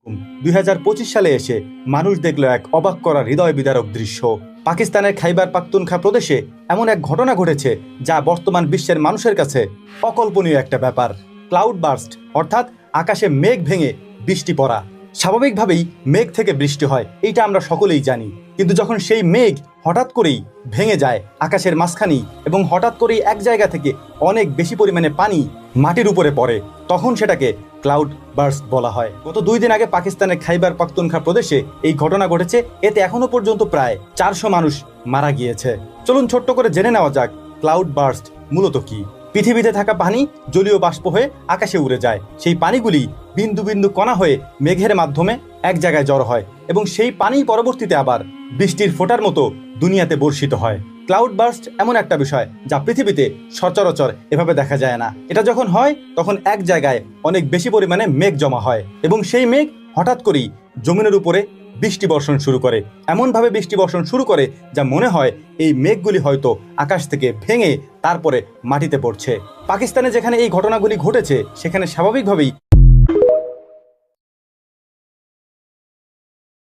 2025 সালে এসে মানুষ দেখল এক অবাক করা হৃদয় বিদারক দৃশ্য। পাকিস্তানের খাইবার পাখতুনখা প্রদেশে এমন এক ঘটনা ঘটেছে যা বর্তমান বিশ্বের মানুষের কাছে অকল্পনীয় একটা ব্যাপার। ক্লাউড বার্স্ট অর্থাৎ আকাশে মেঘ ভেঙে বৃষ্টি পড়া। স্বাভাবিকভাবেই মেঘ থেকে বৃষ্টি হয়, এইটা আমরা সকলেই জানি। কিন্তু যখন সেই মেঘ হঠাৎ করেই ভেঙে যায় আকাশের মাঝখানেই এবং হঠাৎ করেই এক জায়গা থেকে অনেক বেশি পরিমাণে পানি মাটির উপরে পড়ে, তখন সেটাকে ক্লাউড বার্স্ট বলা হয়। গত 2 দিন আগে পাকিস্তানের খাইবার পাখতুনখা প্রদেশে এই ঘটনা ঘটেছে। এতে এখনো পর্যন্ত প্রায় 400 মানুষ মারা গিয়েছে। চলুন ছোট্ট করে জেনে নেওয়া যাক ক্লাউড বার্স্ট মূলত কি। পৃথিবীতে থাকা পানি জলীয় বাষ্প হয়ে আকাশে উড়ে যায়। সেই পানিগুলি বিন্দু বিন্দু কণা হয়ে মেঘের মাধ্যমে এক জায়গায় জড়ো হয় এবং সেই পানি পরবর্তীতে আবার বৃষ্টির ফোঁটার মতো দুনিয়াতে বর্ষিত হয়। ক্লাউড বার্স্ট এমন একটা বিষয় যা পৃথিবীতে সচরাচর এভাবে দেখা যায় না। এটা যখন হয় তখন এক জায়গায় অনেক বেশি পরিমাণে মেঘ জমা হয় এবং সেই মেঘ হঠাৎ করেই জমিনের উপরে বৃষ্টি বর্ষণ শুরু করে। এমনভাবে বৃষ্টি বর্ষণ শুরু করে যা মনে হয় এই মেঘগুলি হয়তো আকাশ থেকে ভেঙে তারপরে মাটিতে পড়ছে। পাকিস্তানে যেখানে এই ঘটনাগুলি ঘটেছে সেখানে স্বাভাবিকভাবেই